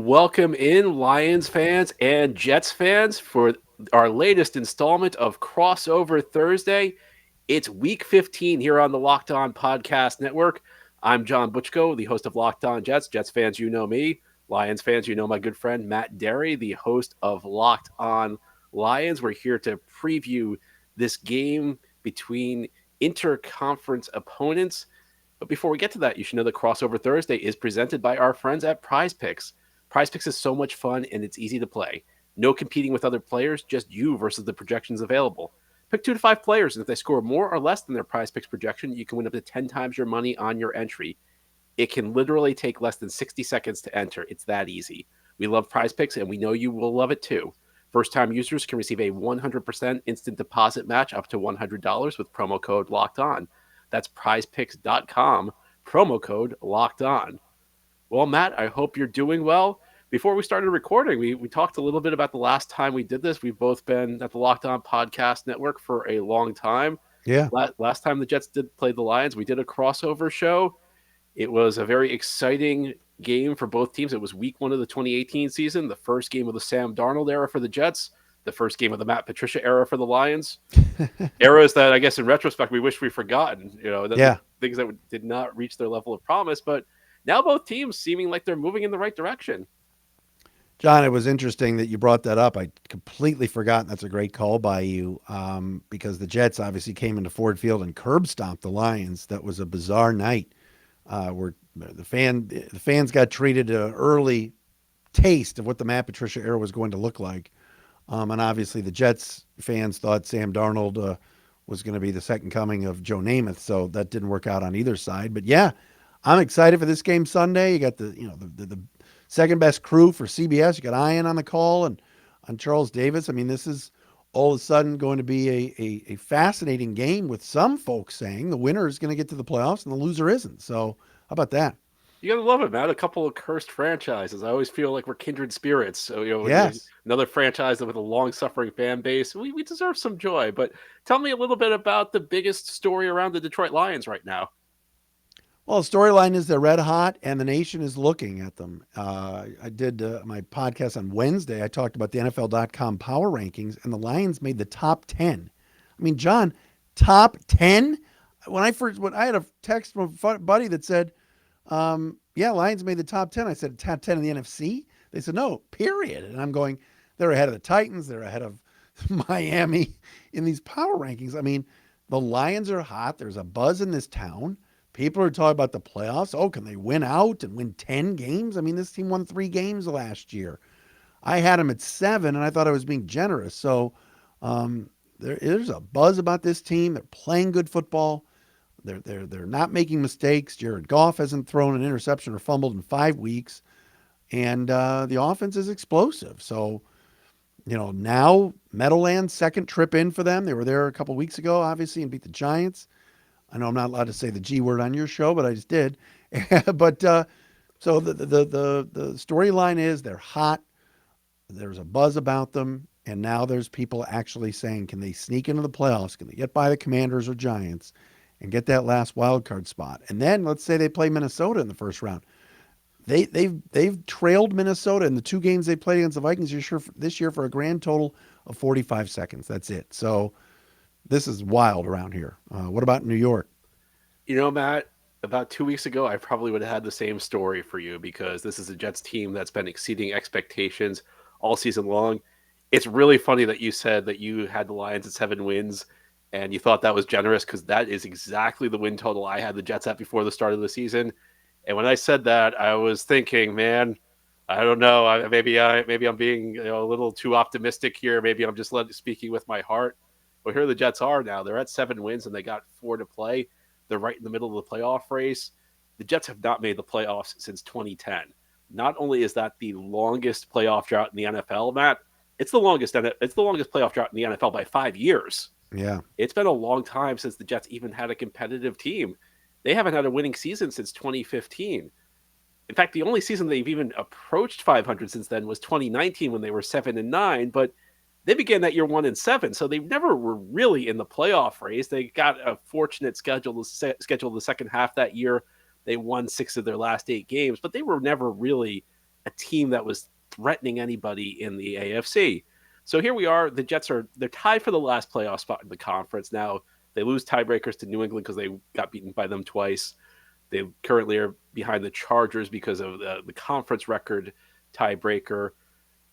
Welcome in, Lions fans and Jets fans, for our latest installment of Crossover Thursday. It's week 15 here on the Locked On Podcast Network. I'm John Butchko, the host of Locked On Jets. Jets fans, you know me. Lions fans, you know my good friend Matt Derry, the host of Locked On Lions. We're here to preview this game between interconference opponents. But before we get to that, you should know that Crossover Thursday is presented by our friends at Prize Picks. Prize Picks is so much fun and it's easy to play. No competing with other players, just you versus the projections available. Pick 2 to 5 players, and if they score more or less than their Prize Picks projection, you can win up to 10 times your money on your entry. It can literally take less than 60 seconds to enter. It's that easy. We love Prize Picks, and we know you will love it too. First-time users can receive a 100% instant deposit match up to $100 with promo code Locked On. That's prizepicks.com, promo code Locked On. Well, Matt, I hope you're doing well. Before we started recording, we talked a little bit about the last time we did this. We've both been at the Locked On Podcast Network for a long time. Yeah. Last time the Jets did play the Lions, we did a crossover show. It was a very exciting game for both teams. It was week 1 of the 2018 season, the first game of the Sam Darnold era for the Jets, the first game of the Matt Patricia era for the Lions. Eras that I guess in retrospect we wish we'd forgotten. Yeah. Things that did not reach their level of promise, but now both teams seeming like they're moving in the right direction. John, it was interesting that you brought that up. I completely forgot. That's a great call by you because the Jets obviously came into Ford Field and curb stomped the Lions. That was a bizarre night where the fans got treated an early taste of what the Matt Patricia era was going to look like. And obviously the Jets fans thought Sam Darnold was going to be the second coming of Joe Namath. So that didn't work out on either side. But yeah, I'm excited for this game Sunday. You got the second best crew for CBS. You got Ian on the call and on Charles Davis. I mean, this is all of a sudden going to be a fascinating game with some folks saying the winner is going to get to the playoffs and the loser isn't. So how about that? You gotta love it, man. A couple of cursed franchises. I always feel like we're kindred spirits. So Yes. another franchise with a long-suffering fan base. We deserve some joy. But tell me a little bit about the biggest story around the Detroit Lions right now. Well, the storyline is they're red hot, and the nation is looking at them. I did my podcast on Wednesday. I talked about the NFL.com power rankings, and the Lions made the top 10. I mean, John, top 10? When I had a text from a buddy that said, yeah, Lions made the top 10. I said, top 10 in the NFC? They said, no, period. And I'm going, they're ahead of the Titans. They're ahead of Miami in these power rankings. I mean, the Lions are hot. There's a buzz in this town. People are talking about the playoffs. Oh, can they win out and win 10 games? I mean, this team won 3 games last year. I had them at 7, and I thought I was being generous. So there's a buzz about this team. They're playing good football. They're not making mistakes. Jared Goff hasn't thrown an interception or fumbled in 5 weeks, and the offense is explosive. So, now Meadowlands, second trip in for them. They were there a couple weeks ago, obviously, and beat the Giants. I know I'm not allowed to say the G word on your show, but I just did. But so the storyline is they're hot. There's a buzz about them, and now there's people actually saying, can they sneak into the playoffs? Can they get by the Commanders or Giants and get that last wild card spot? And then let's say they play Minnesota in the first round. They've trailed Minnesota in the 2 games they played against the Vikings this year for a grand total of 45 seconds. That's it. So this is wild around here. What about New York? Matt, about 2 weeks ago, I probably would have had the same story for you because this is a Jets team that's been exceeding expectations all season long. It's really funny that you said that you had the Lions at 7 wins and you thought that was generous because that is exactly the win total I had the Jets at before the start of the season. And when I said that, I was thinking, man, I don't know. Maybe I'm being a little too optimistic here. Maybe I'm just speaking with my heart. Well, here the Jets are now. They're at 7 wins and they got 4 to play. They're right in the middle of the playoff race. The Jets have not made the playoffs since 2010. Not only is that the longest playoff drought in the NFL, Matt, it's the longest playoff drought in the NFL by 5 years. Yeah. It's been a long time since the Jets even had a competitive team. They haven't had a winning season since 2015. In fact, the only season they've even approached 500 since then was 2019 when they were 7-9, but they began that year 1-7, so they never were really in the playoff race. They got a fortunate schedule the second half that year. They won 6 of their last 8 games, but they were never really a team that was threatening anybody in the AFC. So here we are. The Jets they're tied for the last playoff spot in the conference. Now they lose tiebreakers to New England because they got beaten by them twice. They currently are behind the Chargers because of the conference record tiebreaker.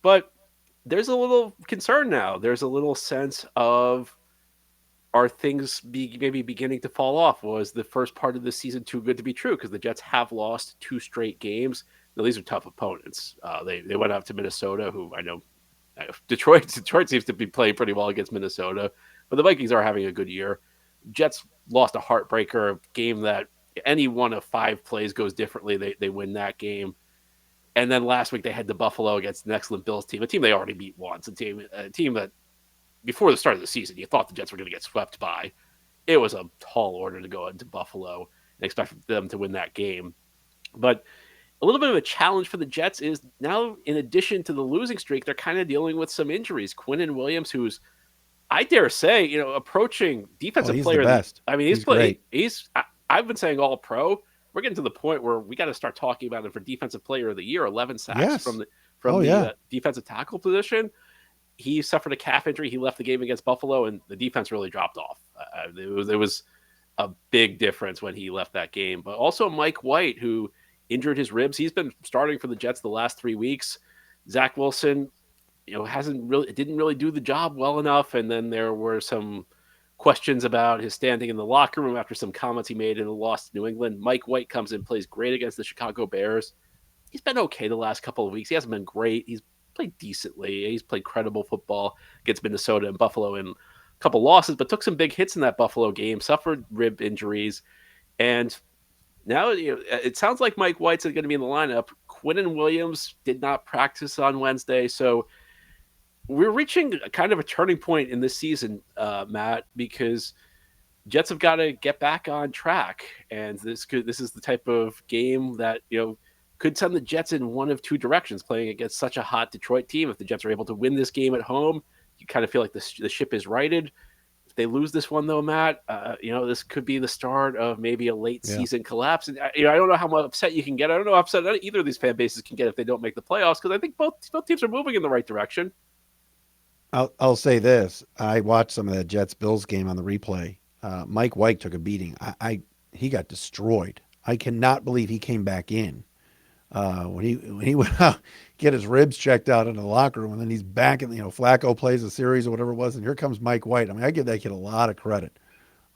But there's a little concern now. There's a little sense of, are things maybe beginning to fall off? Was the first part of the season too good to be true? Because the Jets have lost two straight games. Now, these are tough opponents. They went out to Minnesota, who I know Detroit seems to be playing pretty well against Minnesota, but the Vikings are having a good year. Jets lost a heartbreaker, a game that any one of five plays goes differently. They win that game. And then last week they had the Buffalo against an excellent Bills team, a team they already beat once, a team that before the start of the season you thought the Jets were going to get swept by. It was a tall order to go into Buffalo and expect them to win that game. But a little bit of a challenge for the Jets is now, in addition to the losing streak, they're kind of dealing with some injuries. Quinnen Williams, who's, I dare say, approaching Oh, defensive he's the player of the. best. I mean, He's great. I've been saying all pro. We're getting to the point where we got to start talking about him for defensive player of the year. 11 sacks from Yes. the Oh, yeah. defensive tackle position. He suffered a calf injury. He left the game against Buffalo, and the defense really dropped off. It was a big difference when he left that game. But also Mike White, who injured his ribs. He's been starting for the Jets the last 3 weeks. Zach Wilson, didn't really do the job well enough. And then there were some questions about his standing in the locker room after some comments he made in the loss to New England. Mike White comes in, plays great against the Chicago Bears. He's been okay the last couple of weeks. He hasn't been great. He's played decently. He's played credible football against Minnesota and Buffalo in a couple losses, but took some big hits in that Buffalo game, suffered rib injuries. And now it sounds like Mike White's going to be in the lineup. Quinnen Williams did not practice on Wednesday. So we're reaching kind of a turning point in this season, Matt, because Jets have got to get back on track. And this is the type of game that, could send the Jets in one of two directions, playing against such a hot Detroit team. If the Jets are able to win this game at home, you kind of feel like the ship is righted. If they lose this one, though, Matt, this could be the start of maybe a late Yeah. season collapse. And I don't know how upset you can get. I don't know how upset either of these fan bases can get if they don't make the playoffs, because I think both teams are moving in the right direction. I'll say this. I watched some of that Jets Bills game on the replay. Mike White took a beating. He got destroyed. I cannot believe he came back in. When he went out, get his ribs checked out in the locker room, and then he's back, and Flacco plays a series or whatever it was, and here comes Mike White. I mean, I give that kid a lot of credit,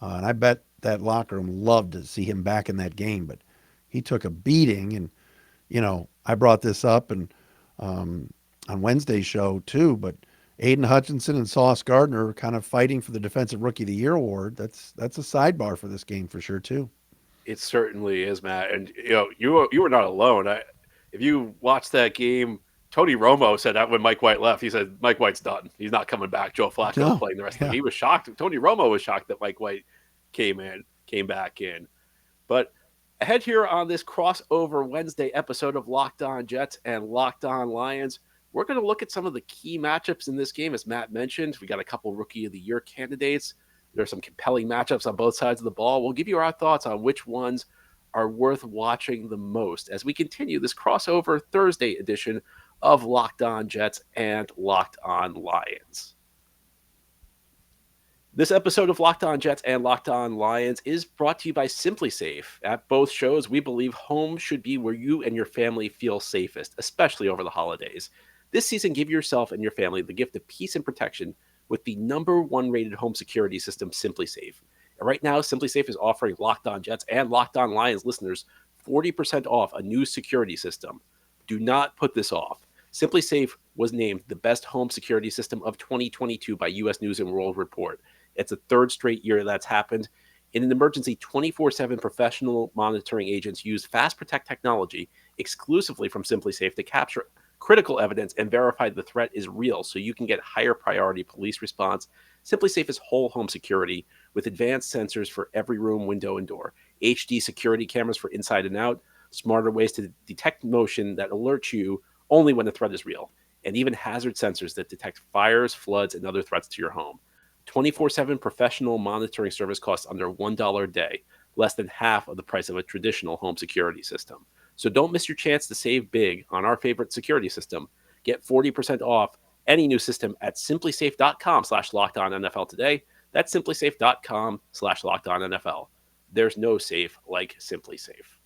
and I bet that locker room loved to see him back in that game. But he took a beating, and I brought this up and on Wednesday's show too. But Aiden Hutchinson and Sauce Gardner are kind of fighting for the Defensive Rookie of the Year award. That's a sidebar for this game for sure too. It certainly is, Matt. And you were not alone. If you watched that game, Tony Romo said that when Mike White left, he said Mike White's done. He's not coming back. Joe Flacco's No, playing the rest of the yeah. game. He was shocked. Tony Romo was shocked that Mike White came back in. But ahead here on this crossover Wednesday episode of Locked On Jets and Locked On Lions, we're going to look at some of the key matchups in this game. As Matt mentioned, we got a couple Rookie of the Year candidates. There's some compelling matchups on both sides of the ball. We'll give you our thoughts on which ones are worth watching the most as we continue this crossover Thursday edition of Locked On Jets and Locked On Lions. This episode of Locked On Jets and Locked On Lions is brought to you by SimpliSafe. At both shows, we believe home should be where you and your family feel safest, especially over the holidays. This season, give yourself and your family the gift of peace and protection with the #1 rated home security system, SimpliSafe. And right now, SimpliSafe is offering Locked On Jets and Locked On Lions listeners 40% off a new security system. Do not put this off. SimpliSafe was named the best home security system of 2022 by U.S. News and World Report. It's the third straight year that's happened. In an emergency, 24/7 professional monitoring agents use Fast Protect technology exclusively from SimpliSafe to capture critical evidence and verify the threat is real so you can get higher priority police response. SimpliSafe is whole home security with advanced sensors for every room, window, and door, HD security cameras for inside and out, smarter ways to detect motion that alert you only when the threat is real, and even hazard sensors that detect fires, floods, and other threats to your home. 24/7 professional monitoring service costs under $1 a day, less than half of the price of a traditional home security system. So don't miss your chance to save big on our favorite security system. Get 40% off any new system at simplysafe.com/lockedon NFL today. That's simplysafe.com/lockedon NFL. There's no safe like Simply Safe.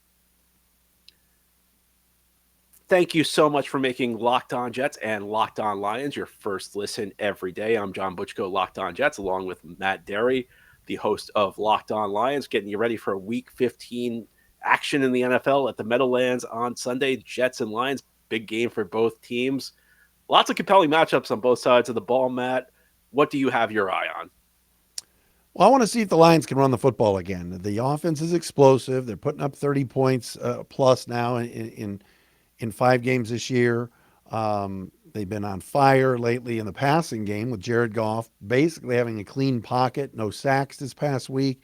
Thank you so much for making Locked On Jets and Locked On Lions your first listen every day. I'm John Butchko, Locked On Jets, along with Matt Derry, the host of Locked On Lions, getting you ready for Week 15 action in the NFL at the Meadowlands on Sunday. Jets and Lions, big game for both teams. Lots of compelling matchups on both sides of the ball, Matt. What do you have your eye on? Well, I want to see if the Lions can run the football again. The offense is explosive. They're putting up 30 points plus now in 5 games this year. They've been on fire lately in the passing game with Jared Goff basically having a clean pocket, no sacks this past week.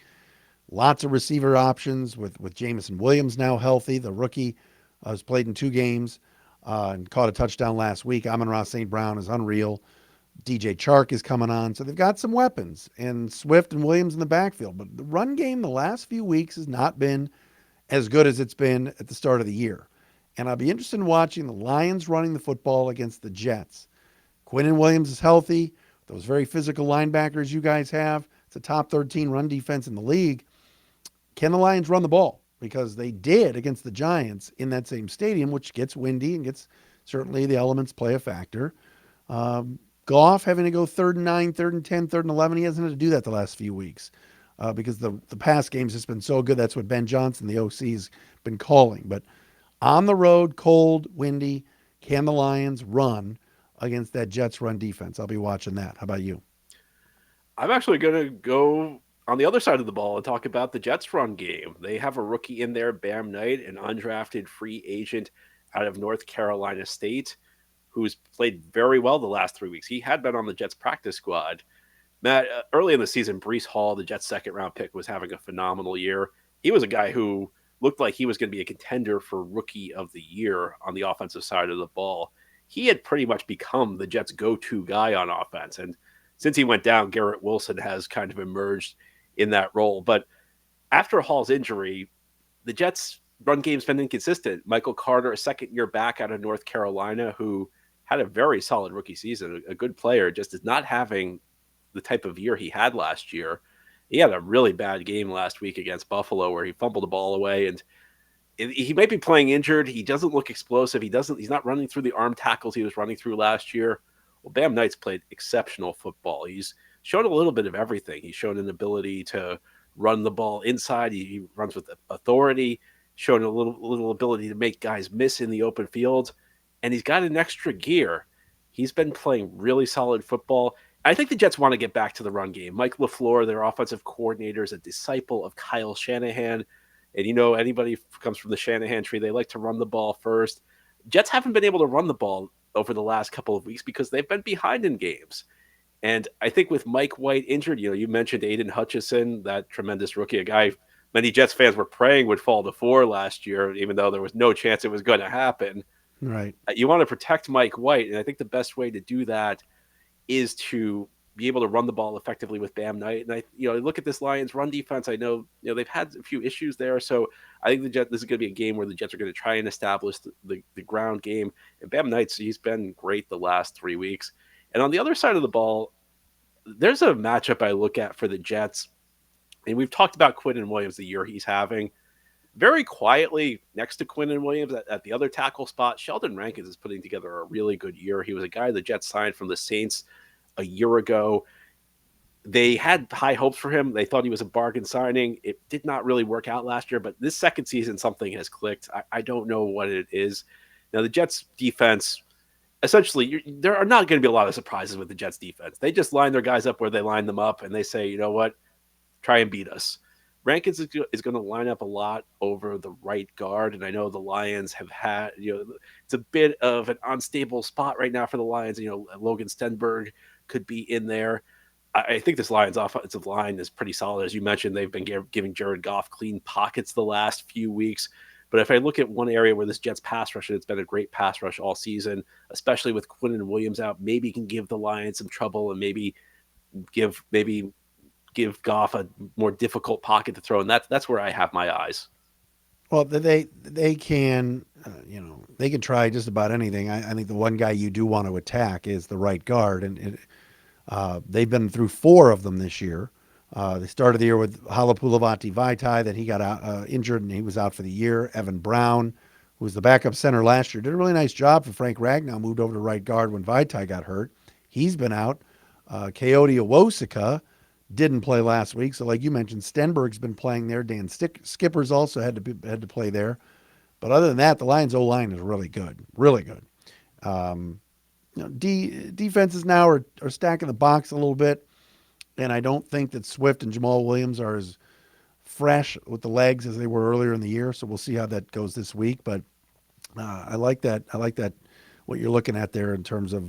Lots of receiver options with Jameson Williams now healthy. The rookie has played in 2 games and caught a touchdown last week. Amon-Ra St. Brown is unreal. DJ Chark is coming on. So they've got some weapons and Swift and Williams in the backfield. But the run game the last few weeks has not been as good as it's been at the start of the year. And I'll be interested in watching the Lions running the football against the Jets. Quinnen Williams is healthy. Those very physical linebackers you guys have. It's a top 13 run defense in the league. Can the Lions run the ball? Because they did against the Giants in that same stadium, which gets windy and gets certainly the elements play a factor. Goff having to go 3rd and 9, 3rd and 10, 3rd and 11. He hasn't had to do that the last few weeks because the pass game's just been so good. That's what Ben Johnson, the OC, has been calling. But on the road, cold, windy, can the Lions run against that Jets run defense? I'll be watching that. How about you? I'm actually going to go on the other side of the ball and talk about the Jets run game. They have a rookie in there, Bam Knight, an undrafted free agent out of North Carolina State, who's played very well the last 3 weeks. He had been on the Jets practice squad. Matt, early in the season, Brees Hall, the Jets' second round pick, was having a phenomenal year. He was a guy who looked like he was going to be a contender for rookie of the year on the offensive side of the ball. He had pretty much become the Jets' go to guy on offense. And since he went down, Garrett Wilson has kind of emerged in that role. But after Hall's injury, the Jets' run game's been inconsistent. Michael Carter, a second year back out of North Carolina, who had a very solid rookie season, a good player, just is not having the type of year he had last year. He had a really bad game last week against Buffalo where he fumbled the ball away, and he might be playing injured. He doesn't look explosive. He's not running through the arm tackles he was running through last year. Well, Bam Knight's played exceptional football. He's shown a little bit of everything. He's shown an ability to run the ball inside. He runs with authority, shown a little ability to make guys miss in the open field, and he's got an extra gear. He's been playing really solid football. I think the Jets want to get back to the run game. Mike LaFleur, their offensive coordinator, is a disciple of Kyle Shanahan. And anybody who comes from the Shanahan tree, they like to run the ball first. Jets haven't been able to run the ball over the last couple of weeks because they've been behind in games. And I think with Mike White injured, you mentioned Aiden Hutchinson, that tremendous rookie, a guy many Jets fans were praying would fall to 4 last year, even though there was no chance it was going to happen. Right. You want to protect Mike White, and I think the best way to do that is to be able to run the ball effectively with Bam Knight. And I look at this Lions run defense. I know, they've had a few issues there. So I think this is going to be a game where the Jets are going to try and establish the ground game. And Bam Knight's, he's been great the last 3 weeks. And on the other side of the ball, there's a matchup I look at for the Jets. And we've talked about Quinnen Williams, the year he's having. Very quietly next to Quinnen Williams at the other tackle spot, Sheldon Rankins is putting together a really good year. He was a guy the Jets signed from the Saints a year ago. They had high hopes for him. They thought he was a bargain signing. It did not really work out last year, but this second season, something has clicked. I don't know what it is. Now, the Jets defense, essentially, there are not going to be a lot of surprises with the Jets defense. They just line their guys up where they line them up, and they say, you know what, try and beat us. Rankins is going to line up a lot over the right guard, and I know the Lions have had, it's a bit of an unstable spot right now for the Lions. Logan Stenberg could be in there. I think this Lions offensive line is pretty solid. As you mentioned, they've been giving Jared Goff clean pockets the last few weeks. But if I look at one area where this Jets pass rush, it's been a great pass rush all season, especially with Quinnen Williams out, maybe can give the Lions some trouble and maybe give Goff a more difficult pocket to throw. And that's where I have my eyes. Well, they can, they can try just about anything. I think the one guy you do want to attack is the right guard, and they've been through four of them this year. They started the year with Halapulavati Vaitai, then he got injured and he was out for the year. Evan Brown, who was the backup center last year, did a really nice job for Frank Ragnow, moved over to right guard when Vaitai got hurt. He's been out. Coyote Owosika didn't play last week, so like you mentioned, Stenberg's been playing there. Skipper's also had to play there. But other than that, the Lions O line is really good, really good. Um, Defenses now are stacking the box a little bit, and I don't think that Swift and Jamal Williams are as fresh with the legs as they were earlier in the year. So we'll see how that goes this week. But I like that. I like that what you're looking at there in terms of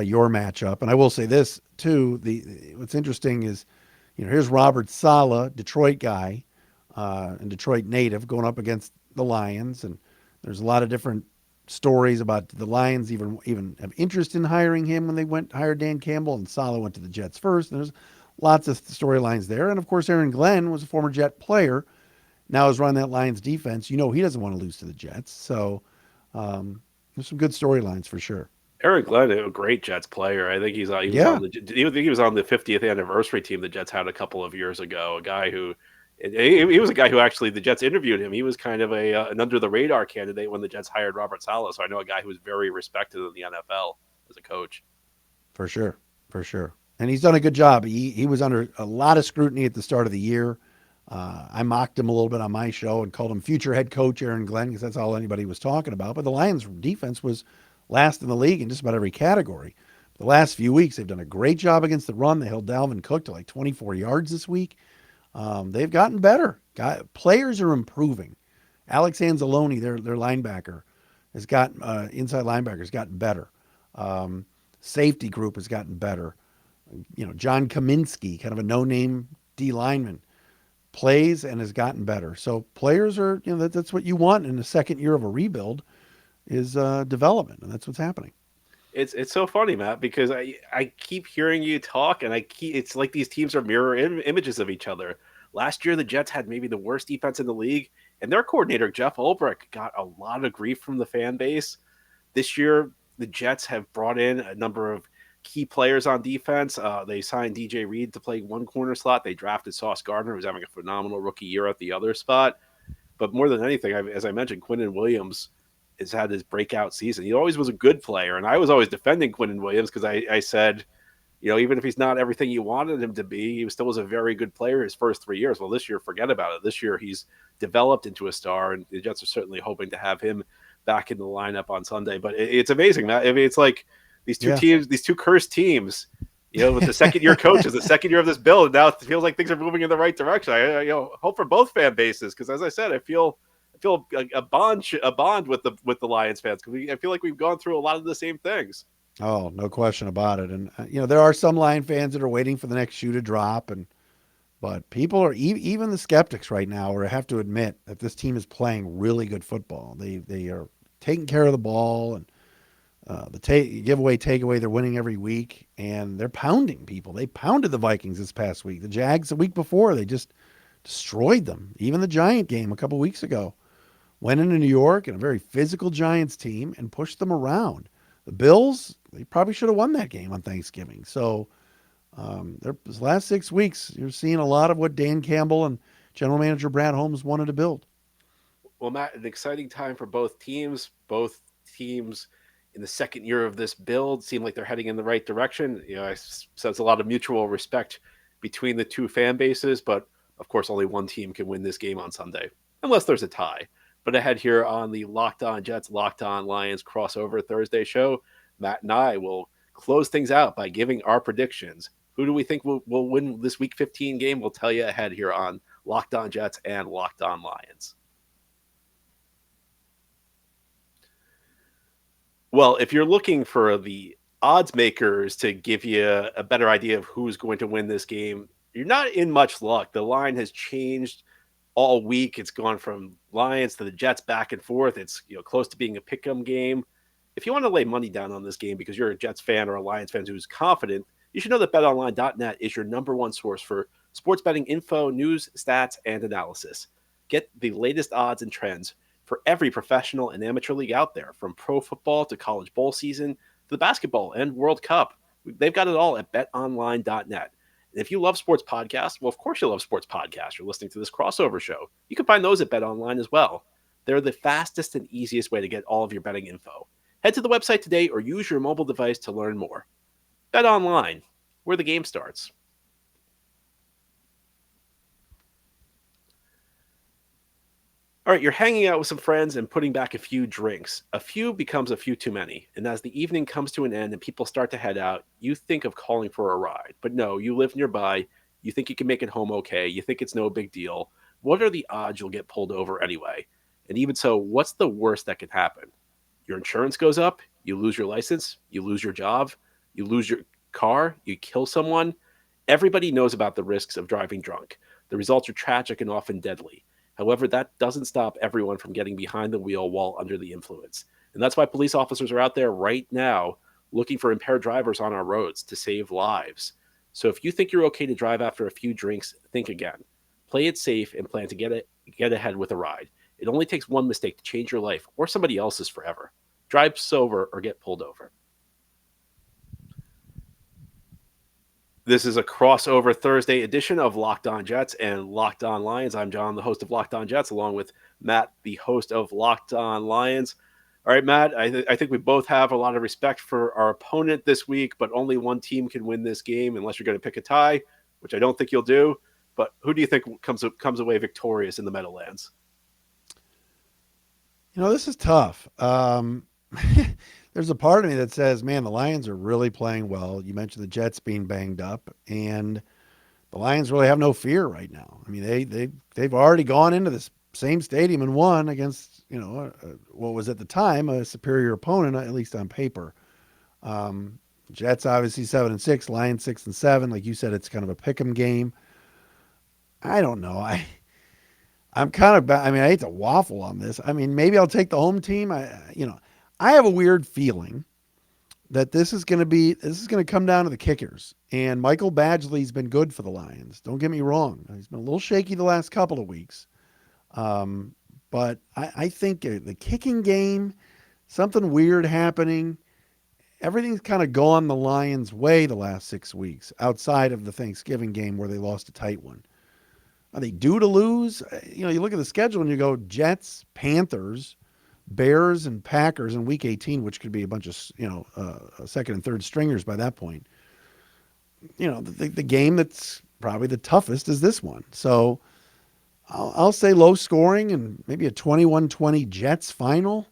your matchup. And I will say this too: the what's interesting is, here's Robert Saleh, Detroit guy, and Detroit native, going up against the Lions, and there's a lot of different stories about the Lions even have interest in hiring him when they hired Dan Campbell, and Saleh went to the Jets first. And there's lots of storylines there, and of course Aaron Glenn was a former Jet player, now is running that Lions defense. He doesn't want to lose to the Jets, so there's some good storylines for sure. Eric Glenn, a great Jets player. I think he was Yeah, on he was on the 50th anniversary team the Jets had a couple of years ago. A guy who he was a guy who actually the Jets interviewed him. He was kind of an under the radar candidate when the Jets hired Robert Saleh. So I know a guy who was very respected in the NFL as a coach. for sure, for sure. And he's done a good job. He was under a lot of scrutiny at the start of the year. I mocked him a little bit on my show and called him future head coach Aaron Glenn because that's all anybody was talking about. But the Lions' defense was last in the league in just about every category. The last few weeks, they've done a great job against the run. They held Dalvin Cook to like 24 yards this week. They've gotten better. Players are improving. Alex Anzalone, their linebacker, has gotten inside linebacker has gotten better. Um, Safety group has gotten better. John Kaminsky, kind of a no-name D lineman, plays and has gotten better. So players are, that's what you want in the second year of a rebuild is development, and that's what's happening. It's so funny, Matt, because I keep hearing you talk, and it's like these teams are mirror images of each other. Last year, the Jets had maybe the worst defense in the league, and their coordinator Jeff Ulbrich got a lot of grief from the fan base. This year, the Jets have brought in a number of key players on defense. They signed DJ Reed to play one corner slot. They drafted Sauce Gardner, who's having a phenomenal rookie year at the other spot. But more than anything, as I mentioned, Quinnen Williams has had his breakout season. He always was a good player, and I was always defending Quinnen Williams because I said, even if he's not everything you wanted him to be, he still was a very good player his first 3 years. Well, this year, forget about it. This year, he's developed into a star, and the Jets are certainly hoping to have him back in the lineup on Sunday. But it's amazing, Matt. I mean, it's like Yeah. these two cursed teams. With the second year coaches, the second year of this build, and now it feels like things are moving in the right direction. I hope for both fan bases because, as I said, I feel a bond with the Lions fans because I feel like we've gone through a lot of the same things. Oh, no question about it. And there are some Lion fans that are waiting for the next shoe to drop, and but people are even the skeptics right now are have to admit that this team is playing really good football. They are taking care of the ball, and the giveaway takeaway they're winning every week, and they're pounding people. They pounded the Vikings this past week. The Jags the week before they just destroyed them. Even the Giant game a couple weeks ago went into New York and a very physical Giants team and pushed them around. The Bills, they probably should have won that game on Thanksgiving. So this last 6 weeks, you're seeing a lot of what Dan Campbell and General Manager Brad Holmes wanted to build. Well, Matt, an exciting time for both teams. Both teams in the second year of this build seem like they're heading in the right direction. I sense a lot of mutual respect between the two fan bases, but of course, only one team can win this game on Sunday, unless there's a tie. But ahead here on the Locked On Jets, Locked On Lions crossover Thursday show, Matt and I will close things out by giving our predictions. Who do we think will win this Week 15 game? We'll tell you ahead here on Locked On Jets and Locked On Lions. Well, if you're looking for the odds makers to give you a better idea of who's going to win this game, you're not in much luck. The line has changed all week. It's gone from Lions to the Jets back and forth. It's close to being a pick'em game. If you want to lay money down on this game because you're a Jets fan or a Lions fan who's confident, you should know that BetOnline.net is your number one source for sports betting info, news, stats, and analysis. Get the latest odds and trends for every professional and amateur league out there, from pro football to college bowl season to the basketball and World Cup. They've got it all at betonline.net. And if you love sports podcasts, well, of course you love sports podcasts. You're listening to this crossover show. You can find those at BetOnline as well. They're the fastest and easiest way to get all of your betting info. Head to the website today or use your mobile device to learn more. BetOnline, where the game starts. All right, you're hanging out with some friends and putting back a few drinks. A few becomes a few too many. And as the evening comes to an end and people start to head out, you think of calling for a ride. But no, you live nearby. You think you can make it home okay. You think it's no big deal. What are the odds you'll get pulled over anyway? And even so, what's the worst that could happen? Your insurance goes up, you lose your license, you lose your job, you lose your car, you kill someone. Everybody knows about the risks of driving drunk. The results are tragic and often deadly. However, that doesn't stop everyone from getting behind the wheel while under the influence. And that's why police officers are out there right now looking for impaired drivers on our roads to save lives. So if you think you're okay to drive after a few drinks, think again. Play it safe and plan to get ahead with a ride. It only takes one mistake to change your life or somebody else's forever. Drive sober or get pulled over. This is a crossover Thursday edition of Locked On Jets and Locked On Lions. I'm John, the host of Locked On Jets, along with Matt, the host of Locked On Lions. All right, Matt, I think we both have a lot of respect for our opponent this week, but only one team can win this game unless you're going to pick a tie, which I don't think you'll do. But who do you think comes away victorious in the Meadowlands? This is tough. There's a part of me that says, man, the Lions are really playing well. You mentioned the Jets being banged up, and the Lions really have no fear right now. I mean, they've already gone into this same stadium and won against, what was at the time a superior opponent, at least on paper. Jets obviously 7-6, Lions 6-7. Like you said, it's kind of a pick'em game. I don't know. I'm kind of, I mean, I hate to waffle on this. I mean, maybe I'll take the home team. I have a weird feeling that this is going to come down to the kickers. And Michael Badgley's been good for the Lions. Don't get me wrong. He's been a little shaky the last couple of weeks. But I think the kicking game, something weird happening. Everything's kind of gone the Lions' way the last 6 weeks, outside of the Thanksgiving game where they lost a tight one. Are they due to lose? You look at the schedule and you go Jets, Panthers, Bears, and Packers in Week 18, which could be a bunch of second and third stringers by that point. The game that's probably the toughest is this one. So I'll say low scoring and maybe a 21-20 Jets final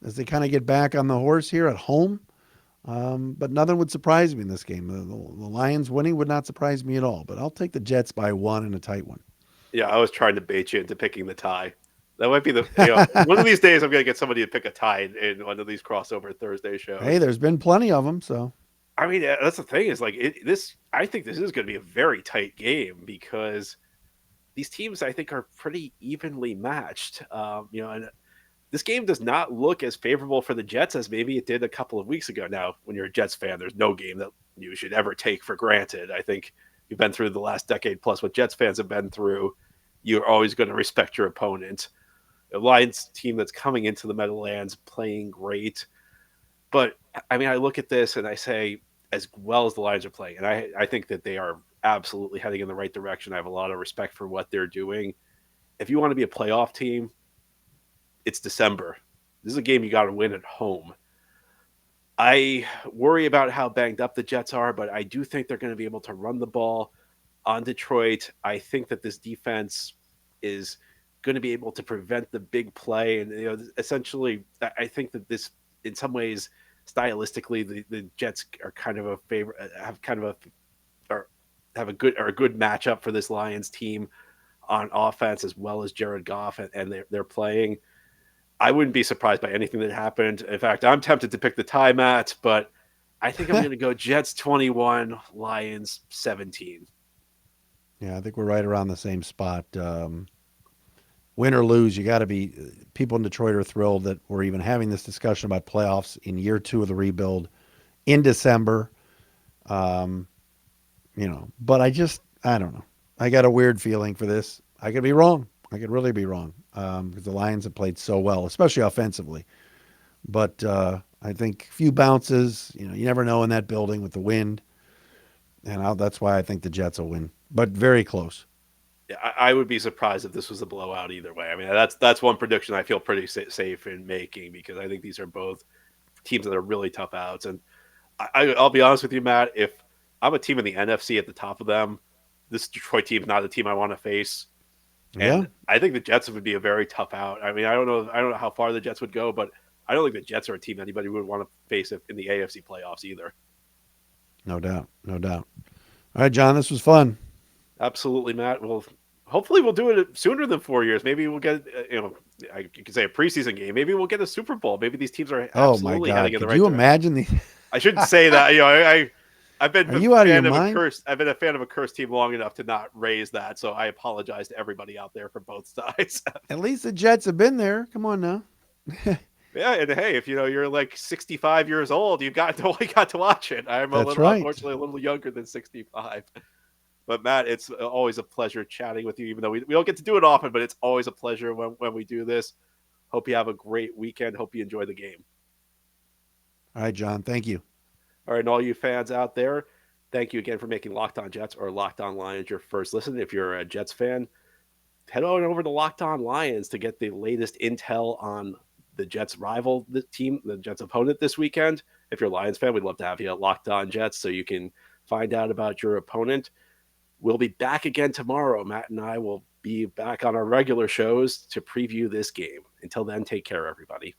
as they kind of get back on the horse here at home. But nothing would surprise me in this game. The Lions winning would not surprise me at all. But I'll take the Jets by one in a tight one. Yeah, I was trying to bait you into picking the tie. That might be one of these days I'm going to get somebody to pick a tie in one of these crossover Thursday shows. Hey, there's been plenty of them, so. I mean, that's the thing is I think this is going to be a very tight game because these teams I think are pretty evenly matched. And this game does not look as favorable for the Jets as maybe it did a couple of weeks ago. Now, when you're a Jets fan, there's no game that you should ever take for granted. I think you've been through the last decade plus what Jets fans have been through. You're always going to respect your opponent. A Lions team that's coming into the Meadowlands playing great. But, I mean, I look at this and I say, as well as the Lions are playing, and I think that they are absolutely heading in the right direction. I have a lot of respect for what they're doing. If you want to be a playoff team, it's December. This is a game you got to win at home. I worry about how banged up the Jets are, but I do think they're going to be able to run the ball on Detroit. I think that this defense is going to be able to prevent the big play. And, essentially, I think that this, in some ways, stylistically, the Jets are kind of a favorite, have kind of a good matchup for this Lions team on offense, as well as Jared Goff, and they're playing. I wouldn't be surprised by anything that happened. In fact, I'm tempted to pick the tie, Matt, but I think I'm going to go Jets 21, Lions 17. Yeah, I think we're right around the same spot. Win or lose, you got to be. People in Detroit are thrilled that we're even having this discussion about playoffs in year 2 of the rebuild in December. But I don't know. I got a weird feeling for this. I could be wrong. I could really be wrong because the Lions have played so well, especially offensively. But I think a few bounces. You never know in that building with the wind, and that's why I think the Jets will win, but very close. Yeah, I would be surprised if this was a blowout either way. I mean, that's one prediction I feel pretty safe in making because I think these are both teams that are really tough outs. And I'll be honest with you, Matt. If I'm a team in the NFC at the top of them, this Detroit team is not the team I want to face. Yeah, And I think the Jets would be a very tough out. I mean, I don't know how far the Jets would go, but I don't think the Jets are a team anybody would want to face in the AFC playoffs either. no doubt, no doubt. All right, John, this was fun. Absolutely, Matt. Well, hopefully we'll do it sooner than 4 years. Maybe we'll get I could say a preseason game. Maybe we'll get a Super Bowl. Maybe these teams are Oh my absolutely heading God, in the could right you direction. imagine the? I shouldn't say that. I've been Are a you out of your fan of a mind? cursed. I've been a fan of a cursed team long enough to not raise that. So I apologize to everybody out there for both sides. At least the Jets have been there. Come on now. Yeah, and hey, if you're like 65 years old, you got to only got to watch it. I'm a That's little, right. unfortunately, a little younger than 65. But Matt, it's always a pleasure chatting with you, even though we don't get to do it often, but it's always a pleasure when we do this. Hope you have a great weekend. Hope you enjoy the game. All right, John. Thank you. All right, and all you fans out there, thank you again for making Locked On Jets or Locked On Lions your first listen. If you're a Jets fan, head on over to Locked On Lions to get the latest intel on the Jets rival the team, the Jets opponent this weekend. If you're a Lions fan, we'd love to have you at Locked On Jets so you can find out about your opponent. We'll be back again tomorrow. Matt and I will be back on our regular shows to preview this game. Until then, take care, everybody.